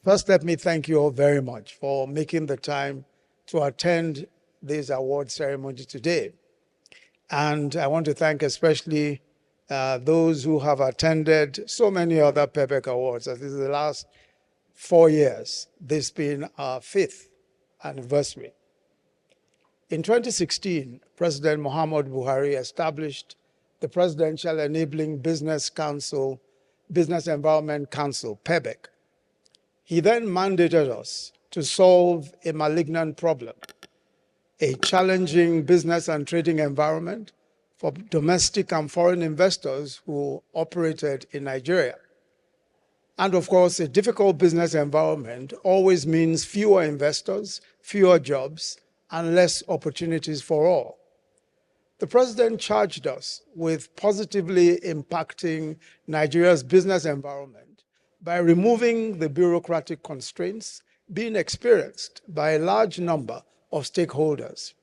First, let me thank you all very much for making the time to attend this award ceremony today. And I want to thank especially those who have attended so many other PEBEC awards. This is the last 4 years, this being our 5th anniversary. In 2016, President Muhammadu Buhari established the Presidential Enabling Business Council, Business Environment Council, PEBEC. He then mandated us to solve a malignant problem, a challenging business and trading environment for domestic and foreign investors who operated in Nigeria. And of course, a difficult business environment always means fewer investors, fewer jobs, and less opportunities for all. The president charged us with positively impacting Nigeria's business environment by removing the bureaucratic constraints being experienced by a large number of stakeholders.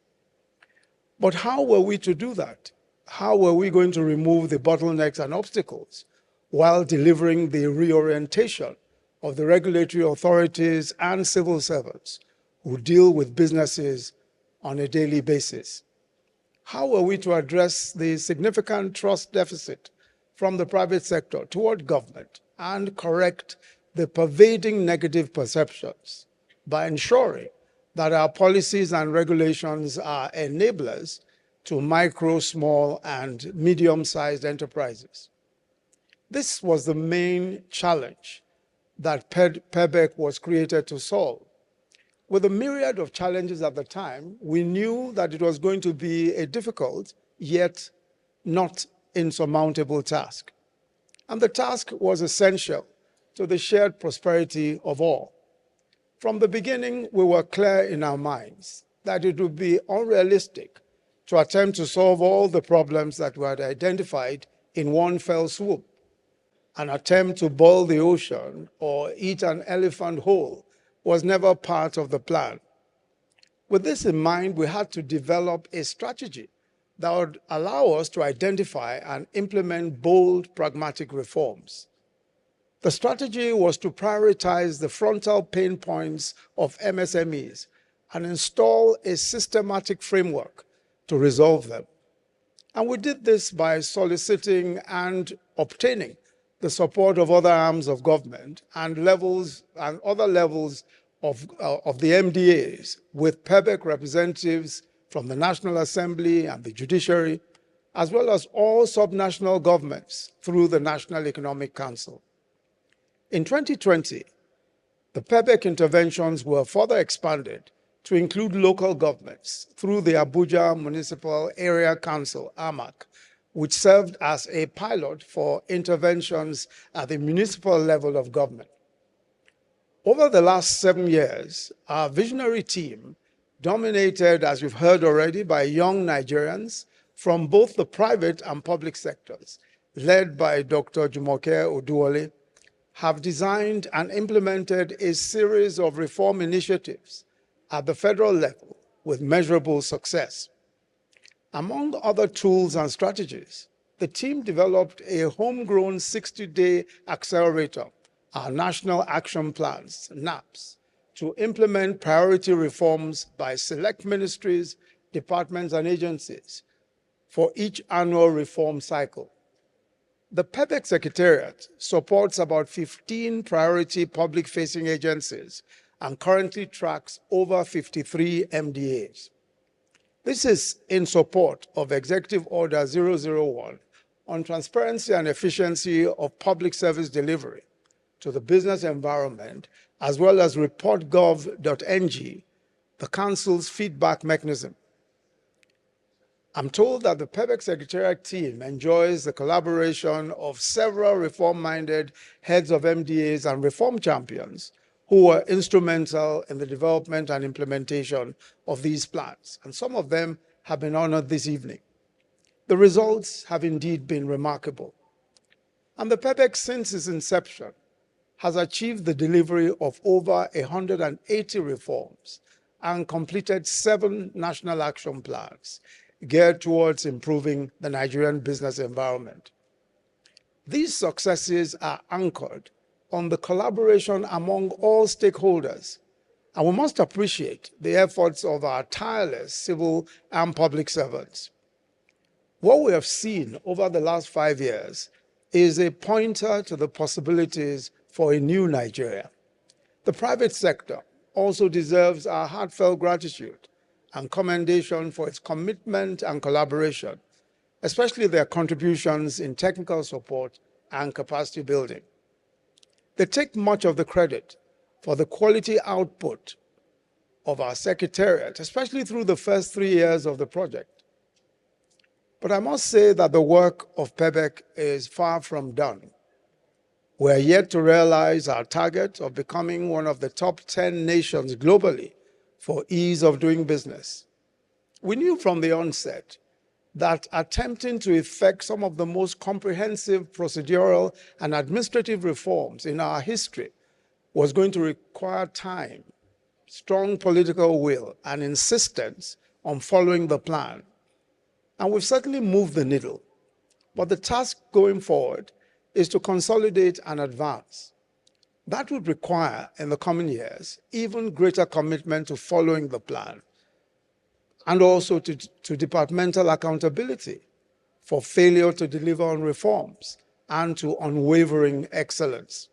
But how were we to do that? How were we going to remove the bottlenecks and obstacles while delivering the reorientation of the regulatory authorities and civil servants who deal with businesses on a daily basis? How were we to address the significant trust deficit from the private sector toward government and correct the pervading negative perceptions by ensuring that our policies and regulations are enablers to micro, small, and medium-sized enterprises? This was the main challenge that PEBEC was created to solve. With a myriad of challenges at the time, we knew that it was going to be a difficult, yet not insurmountable task. And the task was essential to the shared prosperity of all. From the beginning, we were clear in our minds that it would be unrealistic to attempt to solve all the problems that we had identified in one fell swoop. An attempt to boil the ocean or eat an elephant whole was never part of the plan. With this in mind, we had to develop a strategy that would allow us to identify and implement bold, pragmatic reforms. The strategy was to prioritize the frontal pain points of MSMEs and install a systematic framework to resolve them. And we did this by soliciting and obtaining the support of other arms of government and other levels of the MDAs, with PEBEC representatives from the National Assembly and the judiciary, as well as all subnational governments through the National Economic Council. In 2020, the PEBEC interventions were further expanded to include local governments through the Abuja Municipal Area Council, AMAC, which served as a pilot for interventions at the municipal level of government. Over the last 7 years, our visionary team, dominated, as you've heard already, by young Nigerians from both the private and public sectors, led by Dr. Jumoke Oduwole, have designed and implemented a series of reform initiatives at the federal level with measurable success. Among other tools and strategies, the team developed a homegrown 60-day accelerator, our National Action Plans, NAPs, to implement priority reforms by select ministries, departments, and agencies for each annual reform cycle. The PEBEC Secretariat supports about 15 priority public-facing agencies and currently tracks over 53 MDAs. This is in support of Executive Order 001 on transparency and efficiency of public service delivery to the business environment, as well as reportgov.ng, the Council's feedback mechanism. I'm told that the PEBEC Secretariat team enjoys the collaboration of several reform-minded heads of MDAs and reform champions who were instrumental in the development and implementation of these plans, and some of them have been honored this evening. The results have indeed been remarkable. And the PEBEC, since its inception, has achieved the delivery of over 180 reforms and completed 7 national action plans geared towards improving the Nigerian business environment. These successes are anchored on the collaboration among all stakeholders. And we must appreciate the efforts of our tireless civil and public servants. What we have seen over the last 5 years is a pointer to the possibilities for a new Nigeria. The private sector also deserves our heartfelt gratitude and commendation for its commitment and collaboration, especially their contributions in technical support and capacity building. They take much of the credit for the quality output of our secretariat, especially through the first 3 years of the project. But I must say that the work of PEBEC is far from done. We're yet to realize our target of becoming one of the top 10 nations globally for ease of doing business. We knew from the onset that attempting to effect some of the most comprehensive procedural and administrative reforms in our history was going to require time, strong political will, and insistence on following the plan. And we've certainly moved the needle. But the task going forward is to consolidate and advance. That would require, in the coming years, even greater commitment to following the plan, and also to departmental accountability for failure to deliver on reforms and to unwavering excellence.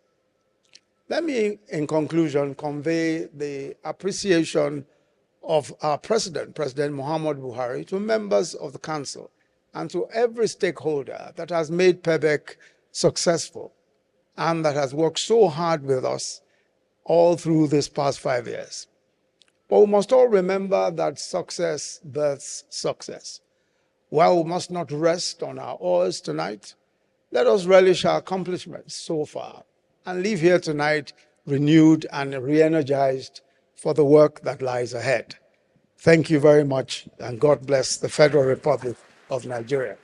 Let me, in conclusion, convey the appreciation of our President, President Muhammadu Buhari, to members of the Council and to every stakeholder that has made PEBEC successful and that has worked so hard with us all through this past 5 years. But we must all remember that success births success. While we must not rest on our oars tonight, let us relish our accomplishments so far and leave here tonight renewed and re-energized for the work that lies ahead. Thank you very much, and God bless the Federal Republic of Nigeria.